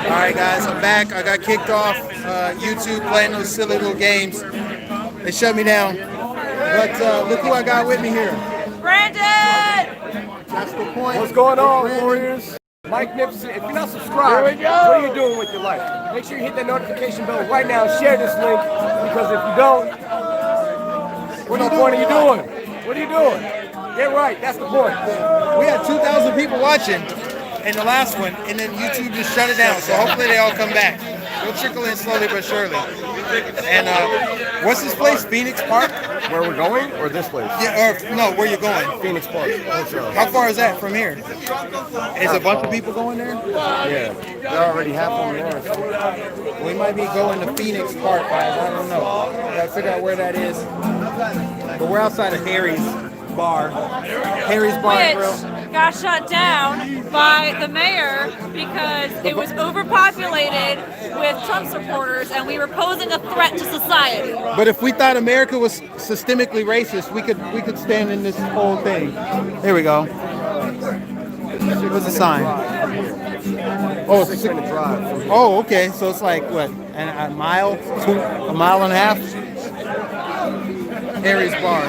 All right, guys, I'm back. I got kicked off YouTube playing those silly little games. They shut me down. But look who I got with me here. Brandon! That's the point. What's going on, Warriors? Mike Nificent. If you're not subscribed, what are you doing with your life? Make sure you hit that notification bell right now. Share this link, because if you don't, what are you doing? What are you doing? Get right. That's the point. We had 2,000 people watching in the last one, and then YouTube just shut it down. So hopefully they all come back. They'll trickle in slowly but surely. And what's this place? Phoenix Park? Where we're going, or this place? Yeah, or no, where you're going? Phoenix Park. How far is that from here? Is a bunch of people going there? Yeah, they're already half on there. We might be going to Phoenix Park, guys. I don't know. Gotta figure out where that is. But we're outside of Harry's bar. Harry's Bar and Grill. Which got shut down by the mayor because it was overpopulated with Trump supporters and we were posing a threat to society. But if we thought America was systemically racist, we could stand in this whole thing. Here we go. What's the sign? Oh, it's a 6-minute drive. Oh, okay. So it's like what? A mile and a half? Harry's Bar.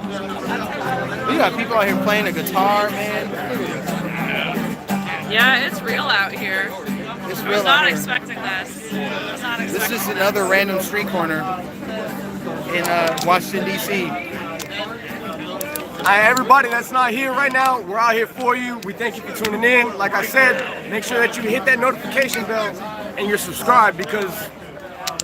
You got people out here playing a guitar, man. Yeah, it's real out here. It's I real was not out here. expecting this. I was not expecting This is another random street corner in Washington, D.C. Hi, everybody that's not here right now, we're out here for you. We thank you for tuning in. Like I said, make sure that you hit that notification bell and you're subscribed, because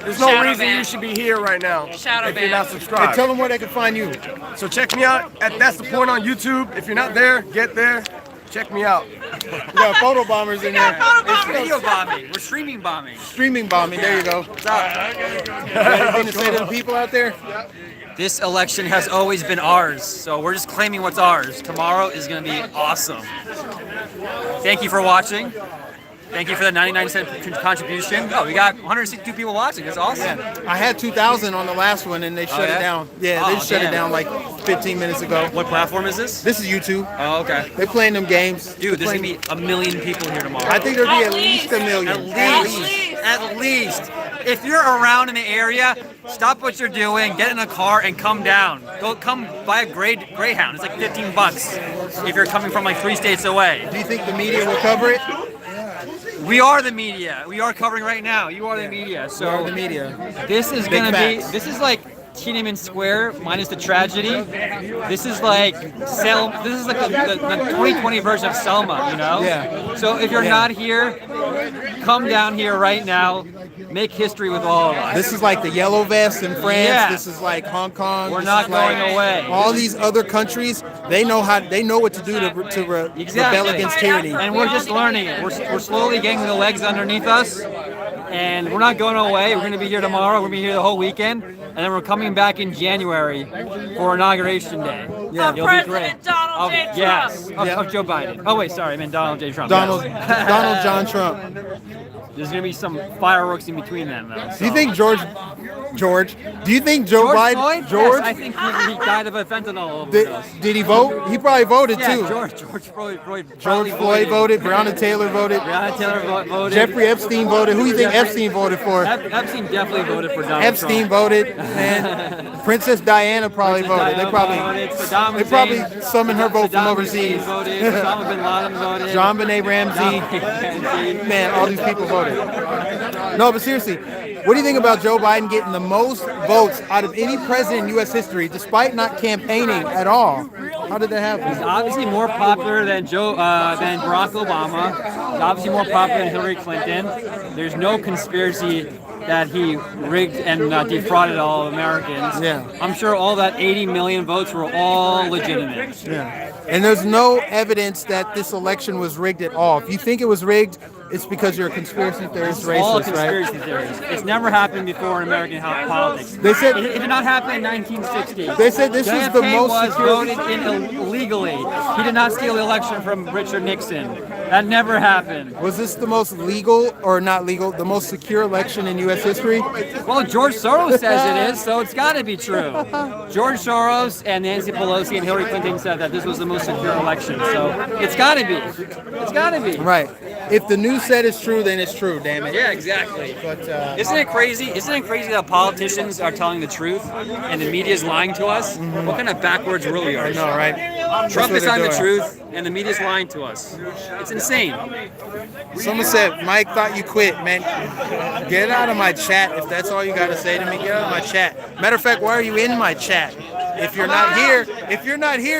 there's no Shadow reason ban. you should be here right now Shadow if ban. you're not Hey, subscribed. tell them where they can find you. So check me out at That's the Point on YouTube. If you're not there, get there. Check me out. We got photo bombers in there. It's video bombing. We're streaming bombing. Streaming bombing. There you go. What's up? You got anything to say to the people out there? This election has always been ours, so we're just claiming what's ours. Tomorrow is going to be awesome. Thank you for watching. Thank you for the 99-cent contribution. Oh, we got 162 people watching. That's awesome. I had 2,000 on the last one, and they shut yeah? it down. Yeah, Oh, they shut it damn. down like 15 minutes ago. What platform is this? This is YouTube. Oh, okay. They're playing them games. Dude, there's going to be 1 million people here tomorrow. I think there'll be At at least least. a million. At least. If you're around in the area, stop what you're doing, get in a car, and come down. Come buy a Greyhound. It's like $15 if you're coming from like 3 states away. Do you think the media will cover it? We are the media. We are covering right now. You are the media. Or So the media? this is Big gonna be. facts. This is like Tiananmen Square minus the tragedy. This is like Selma. This is like the 2020 version of Selma. You know. Yeah. So if you're Yeah. not here, come down here right now. Make history with all of us. This is like the yellow vest in France. Yeah. This is like Hong Kong. We're This not is like going away. All these other countries, they know what to do to rebel Exactly. against tyranny. And we're just learning it. We're slowly getting the legs underneath us, and we're not going away. We're going to be here tomorrow. We're going to be here the whole weekend, and then we're coming back in January for Inauguration Day. Yeah. Of You'll be President great. Donald J. Trump. Yes, Yeah. of Joe Biden. Oh wait, sorry, I meant Donald J. Trump. Donald Yes. John Trump. There's gonna be some fireworks in between them, though. Do you think George? Do you think Joe George Biden? Floyd? George? Yes, I think he died of a fentanyl Did, overdose. did he vote? He probably voted Yeah, too. George Floyd. George Floyd voted. Breonna Taylor voted. Breonna Taylor voted. Jeffrey Epstein voted. Who do you think Epstein voted for? Epstein definitely voted for Donald Epstein Trump. voted, and Princess Diana probably voted. They Saddam probably Hussein- summoned her vote from Saddam overseas. Hussein voted. Osama bin Laden voted. John Benet Ramsey. Man, all these people voted. No, but seriously, what do you think about Joe Biden getting the most votes out of any president in U.S. history, despite not campaigning at all? How did that happen? Obviously more popular than than Barack Obama. He's obviously more popular than Hillary Clinton. There's no conspiracy that he rigged and defrauded all of Americans. Yeah. I'm sure all that 80 million votes were all legitimate. Yeah. And there's no evidence that this election was rigged at all. If you think it was rigged, it's because you're a conspiracy theorist, All racist, conspiracy right? theories. It's never happened before in American politics. They said It did not happen in 1960. They said this was the JFK most was secure- voted in illegally. He did not steal the election from Richard Nixon. That never happened. Was this the most legal or not legal, the most secure election in U.S. history? Well, George Soros says it is, so it's got to be true. George Soros and Nancy Pelosi and Hillary Clinton said that this was the most secure election, so it's got to be. It's got to be. Right. if the news said it's true, then it's true. Damn it. Yeah, exactly. But Isn't it crazy? Isn't it crazy that politicians are telling the truth and the media is lying to us? What kind of backwards world we are? I know, right? Trump That's is what telling the they're doing. truth and the media is lying to us. It's insane. Someone said, Mike thought you quit, man. Get out of my chat. If that's all you got to say to me, get out of my chat. Matter of fact, why are you in my chat? If you're not here,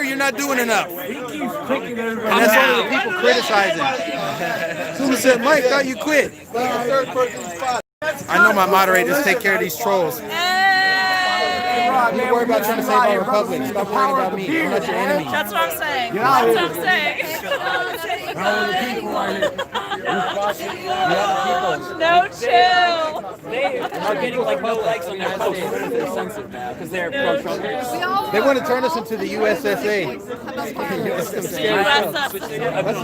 you're not doing enough. And that's only the people criticizing. Someone said, Mike thought you quit. I know my moderators take care of these trolls. You worry about trying to save our republic. Stop worrying about me. I'm not your enemy. That's what I'm saying. That's what I'm saying. No chill. They are getting like no likes on their posts. They're censored now because they're pro-Trump. They want to turn us into the USSA. That's some scary stuff. That's a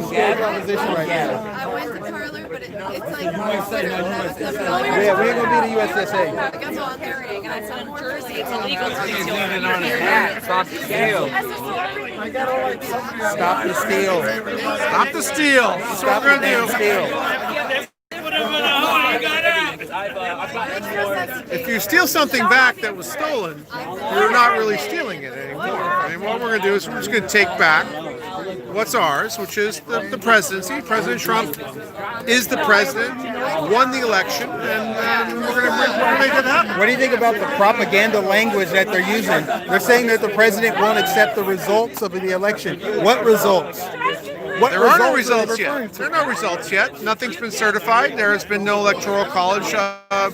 scary proposition right now. I went to parlor, but it's like Yeah, we ain't gonna be the USSA. I got volunteering, and I said in Jersey it's illegal to steal. Stop the steal. Stop the steal. Stop the steal. That's what Stop we're the gonna damn do. steal. If you steal something back that was stolen, you're not really stealing it anymore. I mean, what we're going to do is we're just going to take back what's ours, which is the presidency. President Trump is the president, won the election, and we're going to make it happen. What do you think about the propaganda language that they're using? They're saying that the president won't accept the results of the election. What results? What There are no results results are they referring yet. to? There are no results yet. Nothing's been certified. There has been no electoral college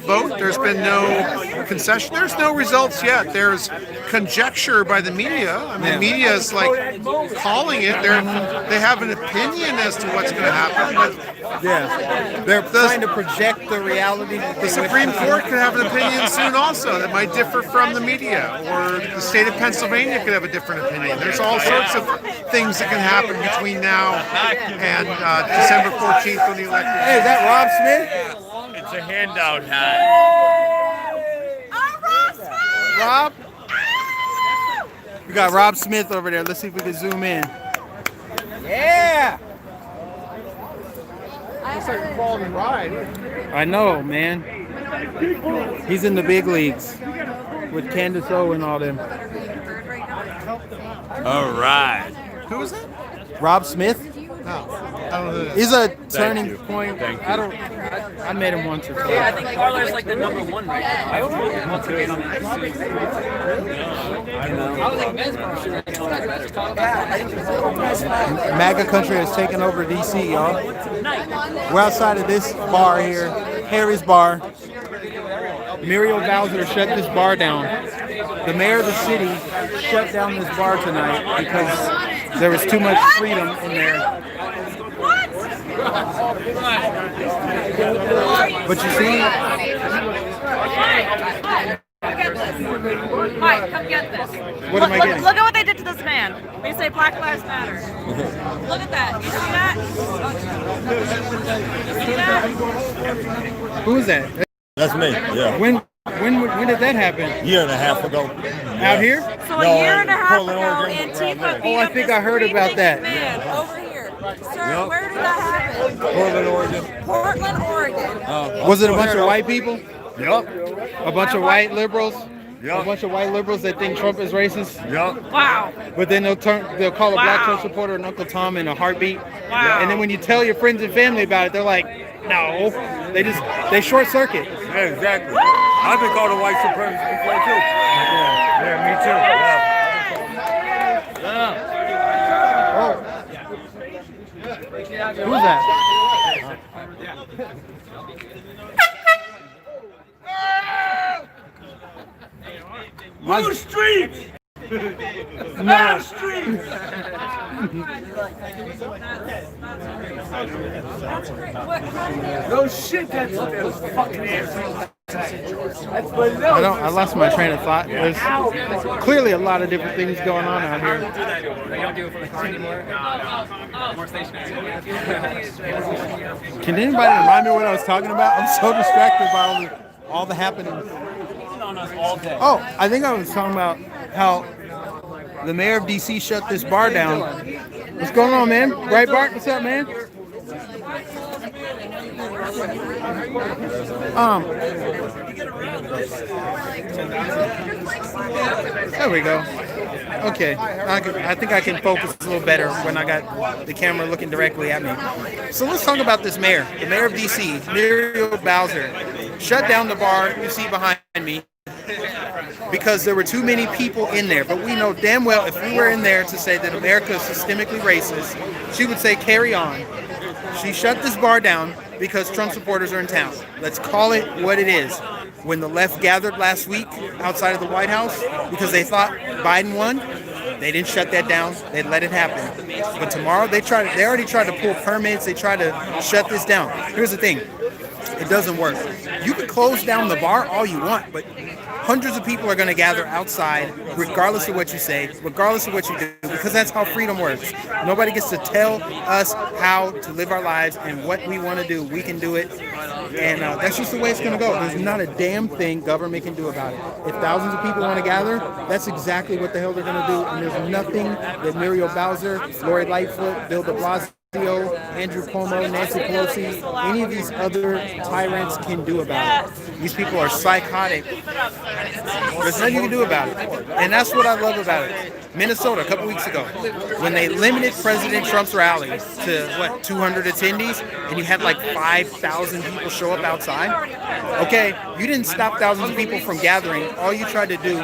vote. There's been no concession. There's no results yet. There's conjecture by the media. I mean, the media is like calling it. They have an opinion as to what's going to happen. But Yeah, they're trying to project the reality. That the Supreme Court could have an opinion soon also that might differ from the media, or the state of Pennsylvania could have a different opinion. There's all sorts of things that can happen between now and December 14th when the election. Hey, is that Rob Smith? It's a handout hat. Rob? We got Rob Smith over there. Let's see if we can zoom in. Yeah! It's like a quality ride. I know, man. He's in the big leagues with Candace O and all them. All right. Who is that? Rob Smith? No, I don't know who that is. He's a turning you. point. Thank you. I met him once or twice. Yeah, I think Parler's like the #1 right now. I don't really want to get on that. I was like, men's MAGA country has taken over DC, y'all. We're outside of this bar here, Harry's Bar. Muriel Bowser shut this bar down. The mayor of the city shut down this bar tonight because there was too much freedom in there. But you see, Mike, come get this. What am I getting? Look at what they did to this man. They say Black Lives Matter. Look at that. You see that? You see that? who is that? That's me. Yeah. When did that happen? Year and a half ago. Out here? So a No, year and a half Portland, ago, Oregon, Antifa beat Oh, I up think this I heard about three-legged that. man over here. Sir, Yep. where did that happen? Portland, Oregon. Portland, Oregon. Was it a bunch of white people? Yup. A bunch of white liberals? A Yup. bunch of white liberals that think Trump is racist? Yup. Wow. But then they'll call a black Wow. Trump supporter an Uncle Tom in a heartbeat. Wow. And then when you tell your friends and family about it, they're like, no. They short circuit. Yeah, exactly. I've been called a white supremacist before too. Yeah, me too. Who's that? Blue streets. No. No shit, that's fucking answer. I lost my train of thought. There's clearly a lot of different things going on out here. They don't do it for the car anymore. More stationary. Can anybody remind me what I was talking about? I'm so distracted by all the happenings. On us all day. Oh, I think I was talking about how the mayor of DC shut this bar down. What's going on, man? Breitbart, what's up, man? There we go. Okay, I think I can focus a little better when I got the camera looking directly at me. So let's talk about this mayor. The mayor of D.C., Muriel Bowser, shut down the bar you see behind me because there were too many people in there. But we know damn well if we were in there to say that America is systemically racist, she would say carry on. She shut this bar down because Trump supporters are in town. Let's call it what it is. When the left gathered last week outside of the White House because they thought Biden won, they didn't shut that down. They let it happen. But tomorrow they already tried to pull permits. They tried to shut this down. Here's the thing. It doesn't work. You can close down the bar all you want, but hundreds of people are going to gather outside regardless of what you say, regardless of what you do, because that's how freedom works. Nobody gets to tell us how to live our lives and what we want to do. We can do it. And that's just the way it's going to go. There's not a damn thing government can do about it. If thousands of people want to gather, that's exactly what the hell they're going to do. And there's nothing that Muriel Bowser, Lori Lightfoot, Bill de Blasio, Andrew Cuomo, Nancy Pelosi, any of these other tyrants can do about it. These people are psychotic. There's nothing you can do about it. And that's what I love about it. Minnesota, a couple weeks ago, when they limited President Trump's rally to, 200 attendees, and you had like 5,000 people show up outside? Okay, you didn't stop thousands of people from gathering. All you tried to do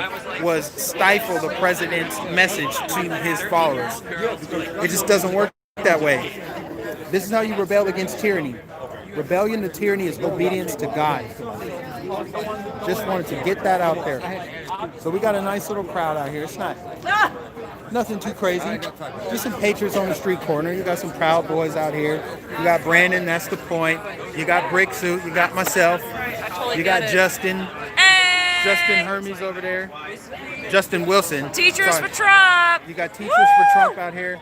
was stifle the president's message to his followers. It just doesn't work that way. This is how you rebel against tyranny. Rebellion to tyranny is obedience to God. Just wanted to get that out there. So we got a nice little crowd out here. It's not nothing too crazy. Just some patriots on the street corner. You got some Proud Boys out here. You got Brandon, that's the point. You got Brick Suit. You got myself. You got Justin. Justin Hermes over there. Justin Wilson. Teachers for Trump. You got Teachers for Trump out here.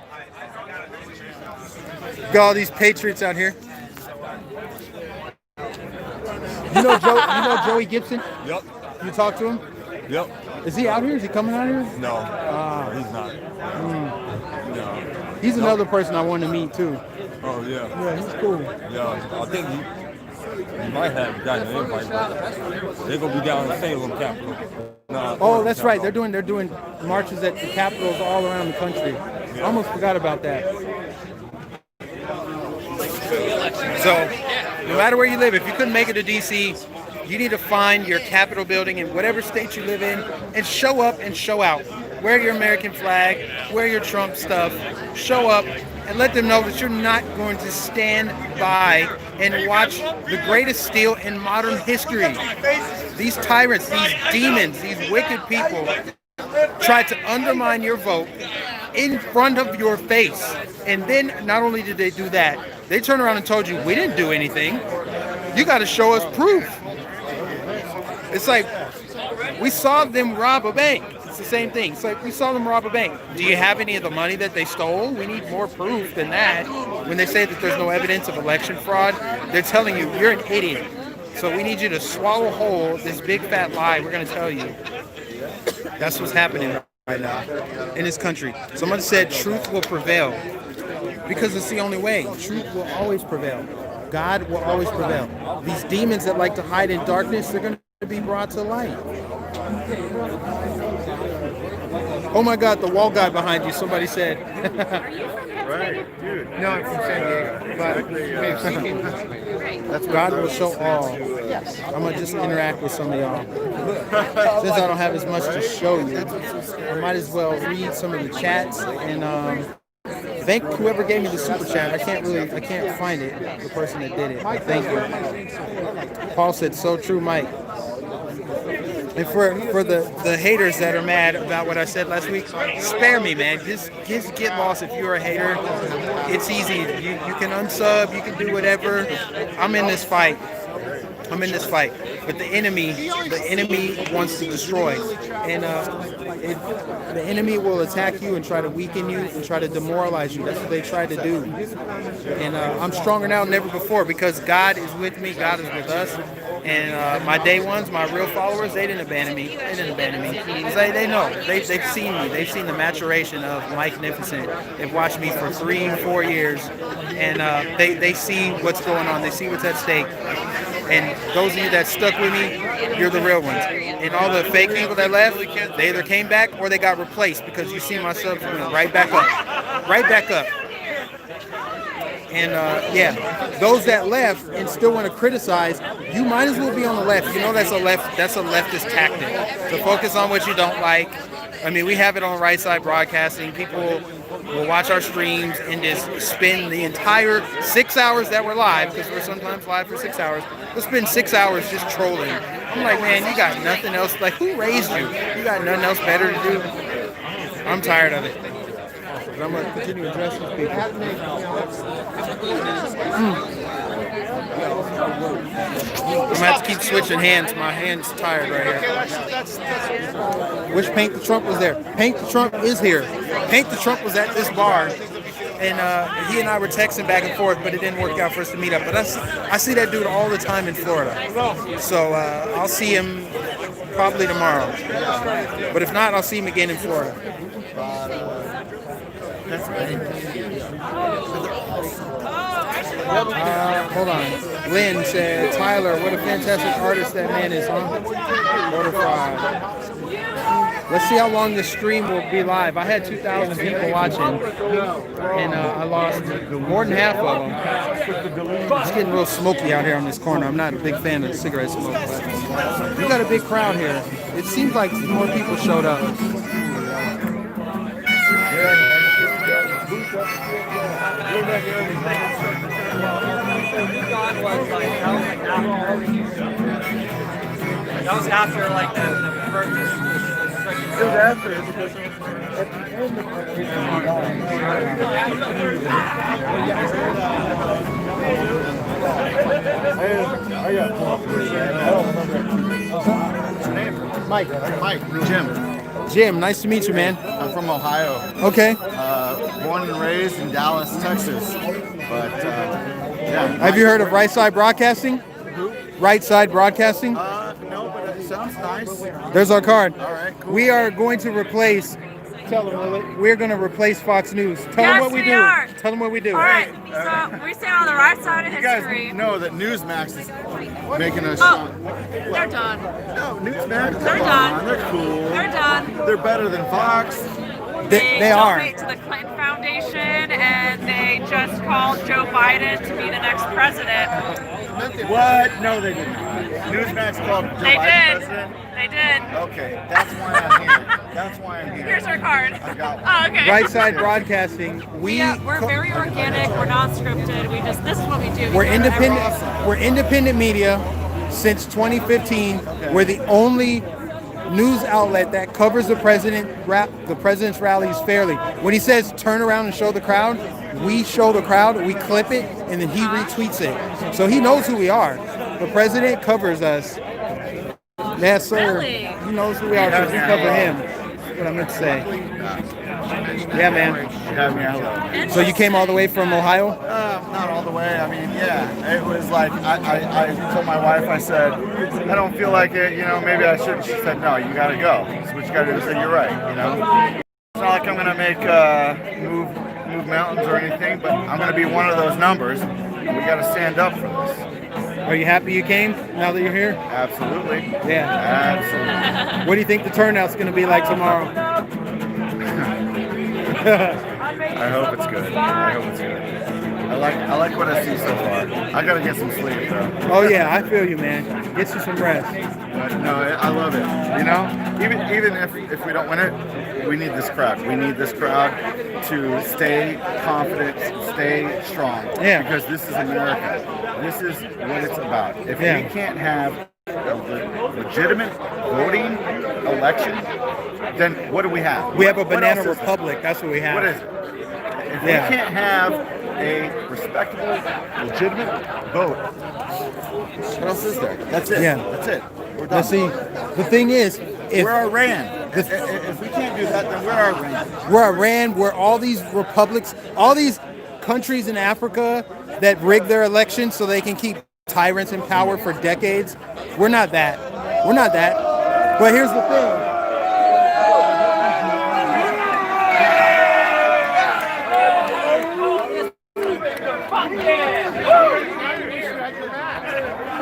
You got all these patriots out here. You know Joey Gibson? Yep. You talk to him? Yep. Is he out here? Is he coming out here? No. He's not. No. He's another person I want to meet too. Oh yeah. Yeah, he's cool. Yeah. I think he might have gotten an invite, but they're gonna be down in the same little Capitol. Oh, that's right. They're doing marches at the capitals all around the country. I almost forgot about that. So, no matter where you live, if you couldn't make it to D.C., you need to find your Capitol building in whatever state you live in and show up and show out. Wear your American flag, wear your Trump stuff, show up and let them know that you're not going to stand by and watch the greatest steal in modern history. These tyrants, these demons, these wicked people try to undermine your vote in front of your face. And then not only did they do that, they turned around and told you, we didn't do anything. You got to show us proof. It's like, we saw them rob a bank. It's the same thing. It's like, we saw them rob a bank. Do you have any of the money that they stole? We need more proof than that. When they say that there's no evidence of election fraud, they're telling you, you're an idiot. So we need you to swallow whole this big fat lie we're going to tell you. That's what's happening right now in this country. Someone said truth will prevail because it's the only way. Truth will always prevail. God will always prevail. These demons that like to hide in darkness, they're going to be brought to light. Oh my God, the wall guy behind you, somebody said. Right, dude. No, I'm from San Diego. But that's God will show all. I'm going to just interact with some of y'all. Since I don't have as much to show you, I might as well read some of the chats and thank whoever gave me the super chat. I can't find it, the person that did it. Thank you. Paul said, so true, Mike. And for the haters that are mad about what I said last week, spare me, man. Just get lost if you're a hater. It's easy. You can unsub. You can do whatever. I'm in this fight. But the enemy wants to destroy. And the enemy will attack you and try to weaken you and try to demoralize you. That's what they tried to do. And I'm stronger now than ever before because God is with me. God is with us. And my day ones, my real followers, they didn't abandon me. They didn't abandon me. 'Cause they know. They've seen me. They've seen the maturation of Mike Nificent. They've watched me for 3-4 years, and they see what's going on. They see what's at stake. And those of you that stuck with me, you're the real ones. And all the fake people that left, they either came back or they got replaced because you see my subs right back up. Right back up. And yeah, those that left and still want to criticize, you might as well be on the left. You know that's a leftist tactic to focus on what you don't like. I mean, we have it on Right Side Broadcasting. People will watch our streams and just spend the entire 6 hours that we're live, because we're sometimes live for 6 hours. We'll spend 6 hours just trolling. I'm like, man, you got nothing else. Like, who raised you? You got nothing else better to do? I'm tired of it. But I'm going to continue to address these people. I'm going to have to keep switching hands. My hand's tired right here. Wish Paint the Trump was there. Paint the Trump is here. Paint the Trump was at this bar. And he and I were texting back and forth, but it didn't work out for us to meet up. But I see that dude all the time in Florida. So I'll see him probably tomorrow. But if not, I'll see him again in Florida. Hold on. Lynn said, Tyler, what a fantastic artist that man is, huh? Mortified. Let's see how long this stream will be live. I had 2,000 people watching, and I lost more than half of them. It's getting real smoky out here on this corner. I'm not a big fan of cigarette smoke, but we got a big crowd here. It seems like more people showed up. That was after like the birthday. It was after it because at the end of Mike, Jim. Jim, nice to meet you, man. I'm from Ohio. Okay. Born and raised in Dallas, Texas. But yeah. Have you heard of Right Side Broadcasting? Who? Right Side Broadcasting? No, but it sounds nice. There's our card. All right, cool. We are going to replace. Tell them, Lily. We're going to replace Fox News. Tell them what we do. Are. Tell them what we do. All right, so we stand on the right side of You guys history. know that Newsmax is making us. Oh, they're done. No, Newsmax. They're come done. on, they're cool. They're done. They're better than Fox. They are. donate to the Clinton Foundation, and they just called Joe Biden to be the next president. What? No, they didn't. Newsmax called Joe They Biden did. president. They did. Okay, that's why I'm here. That's why I'm here. Here's our card. I got one. Oh, okay. Right Side Broadcasting. Yeah, we're very organic. We're not scripted. This is what we do. We're independent. We're independent media since 2015. We're the only news outlet that covers the president's rallies fairly. When he says turn around and show the crowd, we show the crowd, we clip it, and then he retweets it. So he knows who we are. The president covers us. Yes, sir. Really? He knows who we are because we cover him. That's what I meant to say. Yeah, man. Yeah, So you came all the way from Ohio? not all the way. I mean, yeah. It was like, I told my wife, I said, I don't feel like it, maybe I should. She said, no, you got to go. That's what you got to do. I said, you're right, It's not like I'm going to make, move mountains or anything, but I'm going to be one of those numbers. And we got to stand up for this. Are you happy you came now that you're here? Absolutely. Yeah. Absolutely. What do you think the turnout's going to be like tomorrow? I hope it's good. I hope it's good. I like what I see so far. I gotta get some sleep though. Oh yeah, I feel you, man. Get you some rest. But no, I love it. Even if we don't win it, we need this crowd. We need this crowd to stay confident, stay strong. Yeah. Because this is America. This is what it's about. If we can't have a legitimate voting election, then what do we have? We have a What banana else is republic. That's what we have. What is it? If we can't have a respectable, legitimate vote, what else is there? That's it. Yeah. That's it. We're done. Now see, the thing is, We're Iran. If we can't do that, then we're Iran. we're Iran, we're all these republics, all these countries in Africa that rig their elections so they can keep tyrants in power for decades. We're not that. We're not that. But here's the thing.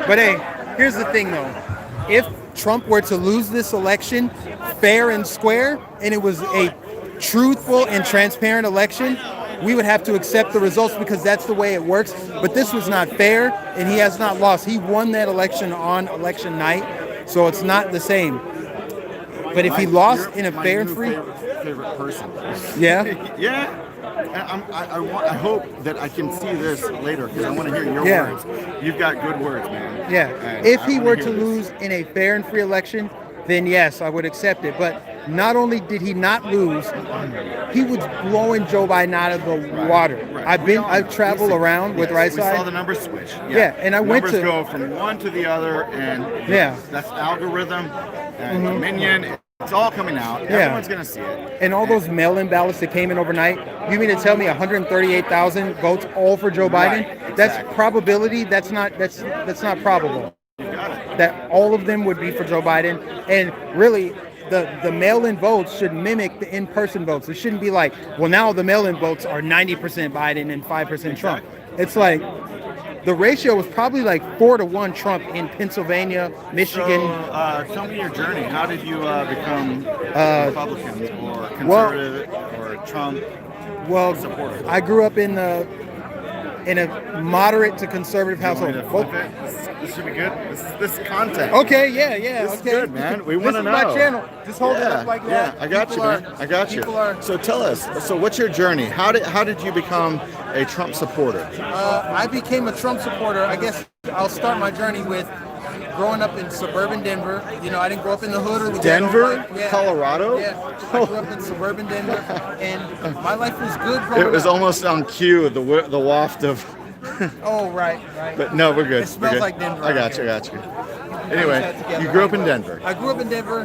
But hey, here's the thing though. If Trump were to lose this election fair and square, and it was a truthful and transparent election, we would have to accept the results because that's the way it works. But this was not fair, and he has not lost. He won that election on election night, so it's not the same. But if he lost in a fair and free... Favorite person. Yeah? Yeah. I hope that I can see this later because I want to hear your words. You've got good words, man. Yeah. And If he I were wanna to hear this. lose in a fair and free election, then yes, I would accept it. But not only did he not lose, he was blowing Joe Biden out of the water. Right. I've traveled around with Right We saw Side. the numbers switch. Yeah, and I went numbers to- go from one to the other, and Yeah. that's algorithm and Dominion. It's all coming out. Yeah. Everyone's gonna see it. And all those mail-in ballots that came in overnight, you mean to tell me 138,000 votes all for Joe Biden? Right, That's exactly. probability. That's not probable. That all of them would be for Joe Biden. And really, the mail-in votes should mimic the in-person votes. It shouldn't be like, well, now the mail-in votes are 90% Biden and 5% Trump. It's like the ratio was probably like 4-1 Trump in Pennsylvania, Michigan. So, tell me your journey. How did you become Republican or conservative or Trump? Well, supporter? I grew up in a moderate to conservative You want me household. to flip it? This should be good. This is content. Okay, yeah, This is okay. good, man. We want to know. This is my channel. Just hold it up like that. Yeah, I got you, People man. I got you. people are- So tell us. So what's your journey? How did you become a Trump supporter? I became a Trump supporter. I guess I'll start my journey with growing up in suburban Denver. You know, I didn't grow up in the hood or the ghetto. Denver, Yeah. Colorado. Yeah, I grew up in suburban Denver, and my life was good growing It was up. almost on cue. The waft of. Oh, right. But no, we're good. It smells We're good. like Denver I got out you. here. I got you. Anyway, you grew up in Denver. I grew up in Denver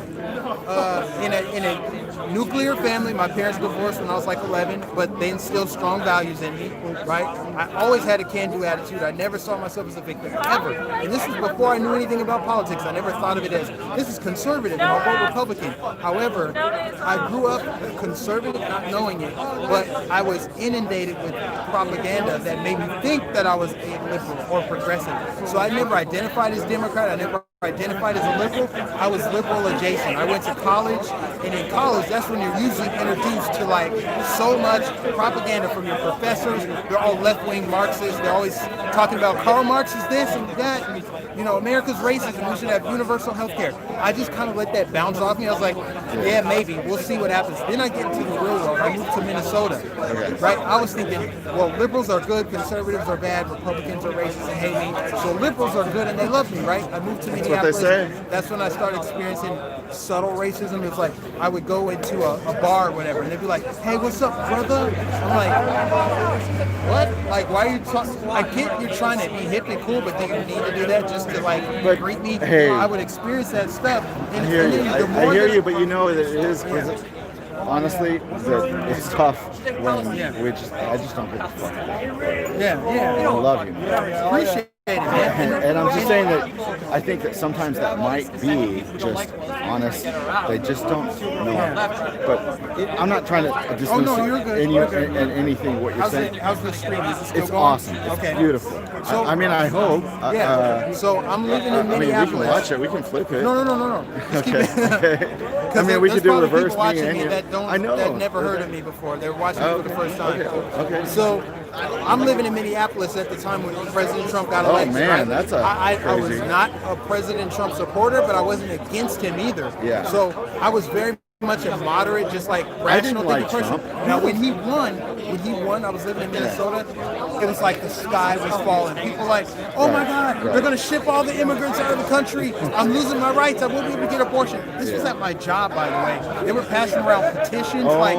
in a nuclear family. My parents divorced when I was like 11, but they instilled strong values in me, right? I always had a can-do attitude. I never saw myself as a victim, ever. And this was before I knew anything about politics. I never thought of it as, this is conservative, and I'll vote Republican. However, I grew up conservative, not knowing it, but I was inundated with propaganda that made me think that I was a liberal or progressive. So I never identified as Democrat. I never identified as a liberal. I was liberal adjacent. I went to college, and in college, that's when you're usually introduced to like so much propaganda from your professors. They're all left-wing Marxists. They're always talking about Karl Marx is this and that, and you know, America's racist and we should have universal health care. I just kind of let that bounce off me. I was like, yeah, maybe. We'll see what happens. Then I get into the real world. I moved to Minnesota, right? I was thinking, well, liberals are good, conservatives are bad, Republicans are racist and hate me. So liberals are good and they love me, right? I moved to Minneapolis. what they say. That's when I started experiencing subtle racism. It was like I would go into a bar or whatever, and they'd be like, "Hey, what's up, brother?" I'm like, "What? Like, why are you talking?" I get you're trying to be hip and cool, but do you need to do that just to like greet me? hey. I would experience that stuff. And, I hear and you. then the I more hear that- you, but you know that it is. Honestly, it's tough when I just don't give a fuck. Yeah. I love you, man. Appreciate it. And I'm just saying that I think that sometimes that might be just honest. They just don't know. But I'm not trying to dismiss Oh, no, you're good. You're good. and anything what you're saying. How's the stream? Is it still It's going? awesome. It's Okay. beautiful. So- I mean, I hope. Yeah. So I'm living in I mean, we Minneapolis. can watch it. We can flip it. No. Just keep Okay. it. Okay. I 'Cause mean, we there's could do probably reverse people watching me me and that don't, I know. that never heard of me before. They're watching me for the first time. Okay. So I'm living in Minneapolis at the time when President Trump got Oh, elected. man, right? that's I was crazy. not a President Trump supporter, but I wasn't against him either. Yeah. So I was very much a moderate, just like rational like thinking person. Trump. Now when he won, I was living in Minnesota. It was like the sky was falling. People were like, oh my God, they're gonna ship all the immigrants out of the country. I'm losing my rights. I won't be able to get abortion. This was at my job, by the way. They were passing around petitions, my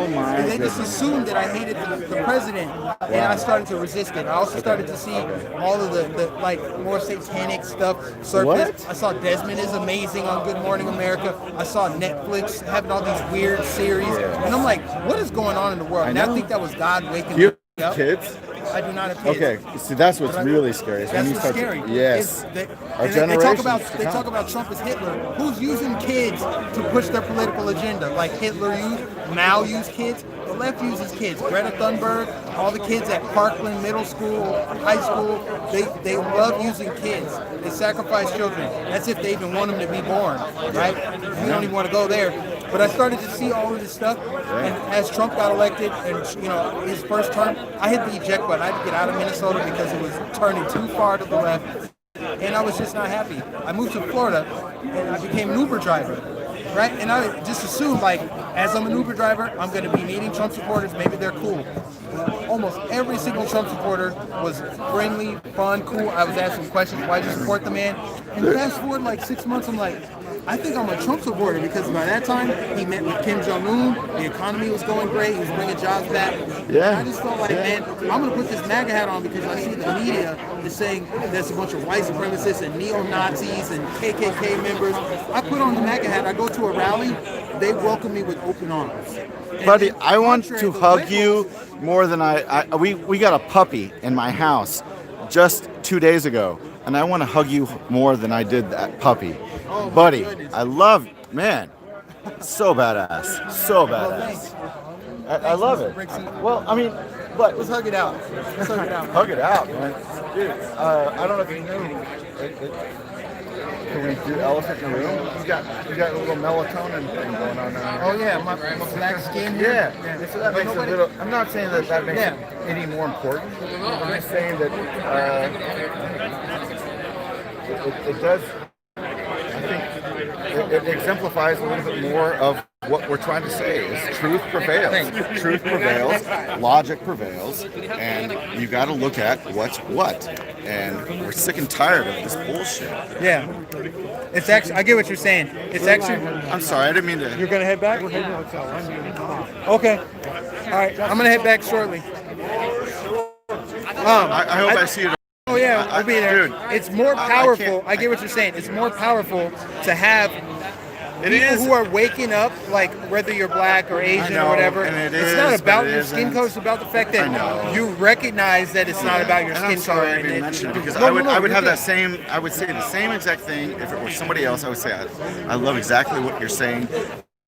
they just assumed that I hated the president, and I started to resist it. I also started to see all of the like more satanic stuff surface. What? I saw Desmond is Amazing on Good Morning America. I saw Netflix having all these weird series, and I'm like, what is going on in the world? And I think that was God waking You me up. kids? I do not have kids. Okay, see, that's what's really scary. Is when That's you what's start scary. yes. Is they, Our and they talk about generations to they come. talk about Trump as Hitler. Who's using kids to push their political agenda? Like Hitler used, Mao used kids. The left uses kids. Greta Thunberg, all the kids at Parkland Middle School, high school, they love using kids. They sacrifice children. That's if they even want them to be born, right? You don't even want to go there. But I started to see all of this stuff, and as Trump got elected, and his first term, I hit the eject button. I had to get out of Minnesota because it was turning too far to the left, and I was just not happy. I moved to Florida, and I became an Uber driver, right? And I just assumed, like, as I'm an Uber driver, I'm going to be meeting Trump supporters. Maybe they're cool. Almost every single Trump supporter was friendly, fun, cool. I was asking questions, why'd you support the man? And fast forward like 6 months, I'm like, I think I'm a Trump supporter because by that time he met with Kim Jong-un, the economy was going great, he was bringing jobs back. Yeah. And I just felt like, man, I'm going to put this MAGA hat on because I see the media is saying there's a bunch of white supremacists and neo-Nazis and KKK members. I put on the MAGA hat, I go to a rally, they welcome me with open arms. And Buddy, then, I want contrary to the hug liberals- you more than we got a puppy in my house just 2 days ago, and I want to hug you more than I did that puppy. Oh, my Buddy, goodness. I love, man, so badass, so badass. I love it. Well, I mean, but Let's hug it out. Let's hug it out. hug it out, man. Dude, I don't know if you knew. Can we do elephant in the room? He's got a little melatonin thing going on there. Oh yeah, my black skin here. Yeah. So that makes it a little. I'm not saying that makes it any more important. I'm just saying that it does. I think it exemplifies a little bit more of what we're trying to say is truth prevails. Truth prevails, logic prevails, and you got to look at what's what. And we're sick and tired of this bullshit. Yeah. It's actually, I get what you're saying. It's actually, I'm sorry, I didn't mean to. you're going to head back? Okay. All right, I'm going to head back shortly. I hope I see you. Oh yeah, we'll be there. Dude, It's more I powerful. can't- I get what you're saying. It's more powerful to have It people is. who are waking up, like whether you're black or Asian know, or whatever. and it it's is, not but about it your skin isn't. color. It's about the fact I know. that you recognize that it's not about your And skin I'm sorry color. I and didn't it- mention it because No, I would no, have you're that good. same. I would say the same exact thing if it were somebody else. I would say I love exactly what you're saying.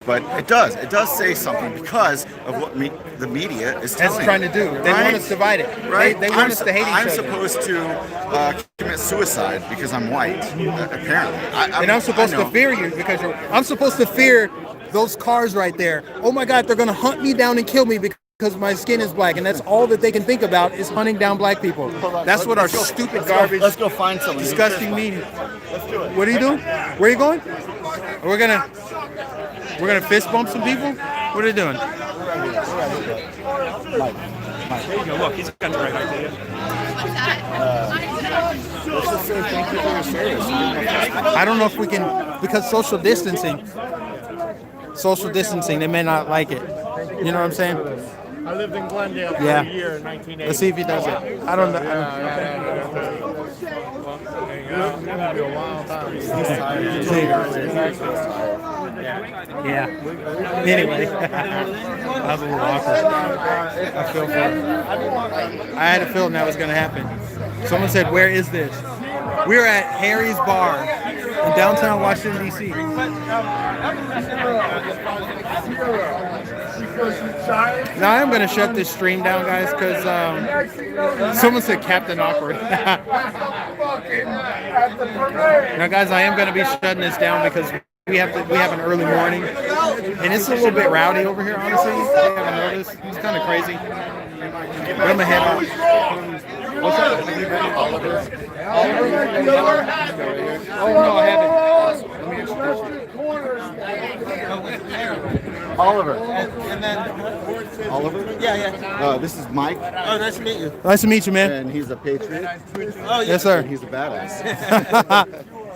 But it does say something because of what the media is That's telling trying to you, do. They right? want us divided. Right? They want us to hate each I'm other. supposed to commit suicide because I'm white, apparently. And I'm supposed I to know. fear you because I'm supposed to fear those cars right there. Oh my God, they're gonna hunt me down and kill me because my skin is black, and that's all that they can think about is hunting down black people. That's what our stupid garbage, Let's go find someone. disgusting media. Let's do it. What are you doing? Where are you going? We're gonna fist bump some people. What are you doing? There you go. Look, he's got the right idea. Let's just say thank you for your service. I don't know if we can because social distancing. They may not like it. You know what I'm saying? I lived in Glendale for Yeah. a year in 1980. Let's see if he does it. I don't know. It's gonna be a long time. Yeah. Anyway, that was a little awkward. I feel for it. I had a feeling that was going to happen. Someone said, "Where is this?" We were at Harry's Bar in downtown Washington, D.C. Now I'm going to shut this stream down, guys, because someone said Captain Awkward. Now, guys, I am going to be shutting this down because we have an early morning, and it's a little bit rowdy over here. Honestly, if you haven't noticed, it's kind of crazy. But I'm gonna head out. What's up? Oliver? Oh no, I haven't. Let me introduce you. Oliver. And then Oliver? yeah. This is Mike, Oh, nice to meet you. Nice to meet you, man. and he's a patriot. Yes, sir. And he's a badass.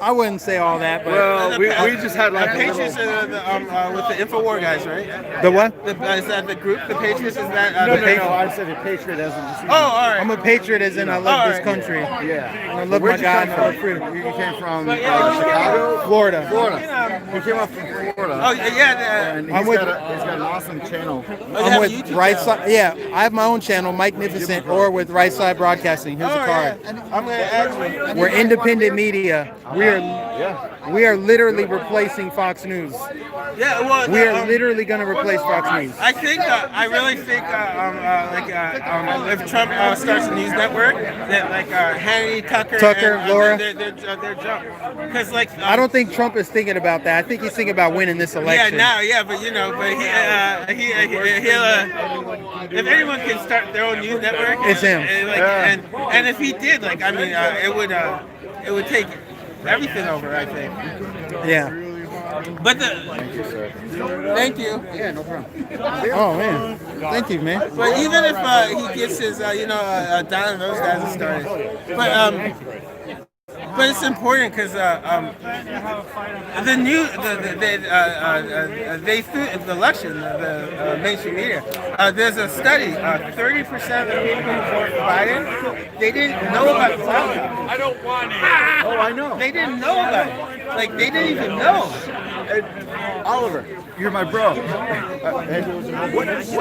I wouldn't say all that, but Well, we just had like a Patriots little- with the InfoWar guys, right? the what? Is that the group? The Patriots? Is that No, the no, no. I said a patriotism. Oh, all right. I'm a patriot, as in I love this Alright. country. Yeah. I love Where'd my you God come and I love from? freedom. You came from Chicago? Florida. Florida. He came up from Florida. Oh, yeah. And I'm he's with- got an awesome channel. I'm with Right Side. Yeah, I have my own channel, Mike Nificent, or with Right Side Broadcasting. Here's a card. I'm going to ask you. We're independent media. We are literally replacing Fox News. Yeah, well, We are literally going to replace Fox News. I really think, if Trump starts a news network, that like Hannity, Tucker, and, Laura. they're jumped. Because like I don't think Trump is thinking about that. I think he's thinking about winning this election. but you know, but if anyone can start their own news network, It's him. And if he did, like I mean, it would take everything over, I think. Yeah. But thank you. Yeah, no problem. Oh man, thank you, man. But even if he gets his, Don and those guys are started. But it's important because they threw the election, the mainstream media. There's a study. 30% of the people who voted for Biden, they didn't know about the lockdown. I don't want it. Oh, I know. They didn't know about it. Like they didn't even know. Oliver, you're my bro. What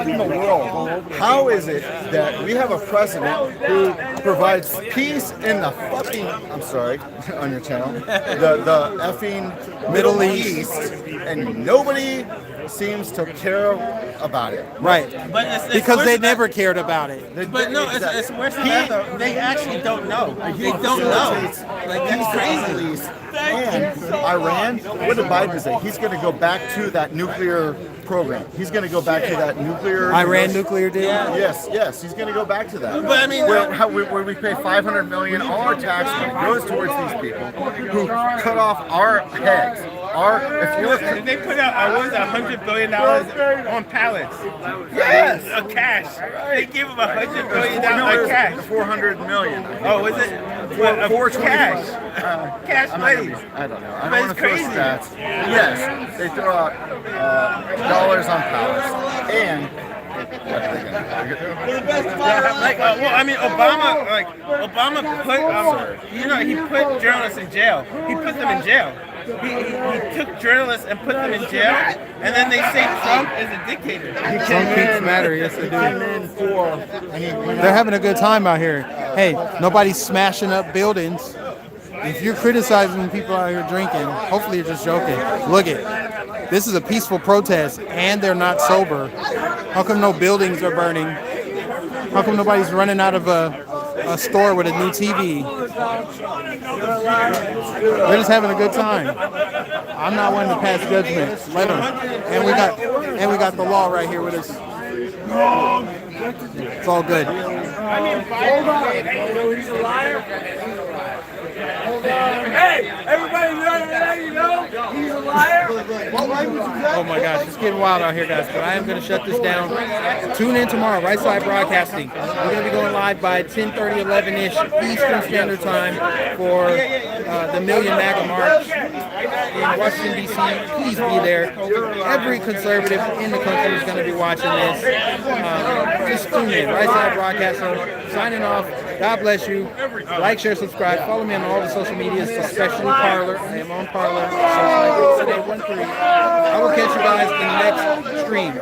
in the world? How is it that we have a president who provides peace in the fucking, I'm sorry, on your channel, the effing Middle East, and nobody seems to care about it? Right. But it's Because worse they than that. never cared about it. But no, it's worse than that though. They actually don't know. They don't know. Like that's crazy. And Iran, what did Biden say? He's going to go back to that nuclear program. He's going to go back to that nuclear... Iran nuclear deal? Yes, he's going to go back to that. But I mean, where we pay $500 million, all our tax money goes towards these people who cut off our heads. They put out what was it, $100 billion on pallets. Yes, of cash. They give them $100 billion cash. 400 million. Oh, was it? Cash. Cash money. I don't know. I But don't want it's to throw crazy. stats. Yes, they throw out dollars on pallets and. Obama put, he put journalists in jail. He put them in jail. He took journalists and put them in jail, and then they say Trump is a dictator. Some peaks matter, yes they do. They're having a good time out here. Hey, nobody's smashing up buildings. If you're criticizing people out here drinking, hopefully you're just joking. Look it. This is a peaceful protest, and they're not sober. How come no buildings are burning? How come nobody's running out of a store with a new TV? They're just having a good time. I'm not one to pass judgment. Let them. And we got the law right here with us. It's all good. Hey, everybody know he's a liar. Oh my gosh, it's getting wild out here, guys. But I am going to shut this down. Tune in tomorrow, Right Side Broadcasting. We're going to be going live by 10:30, 11-ish Eastern Standard Time for the Million MAGA March in Washington, D.C. Please be there. Every conservative in the country is going to be watching this. Just tune in. Right Side Broadcasting. Signing off. God bless you. Like, share, subscribe. Follow me on all the social medias, especially Parler. I am on Parler. Today 13. I will catch you guys in the next stream.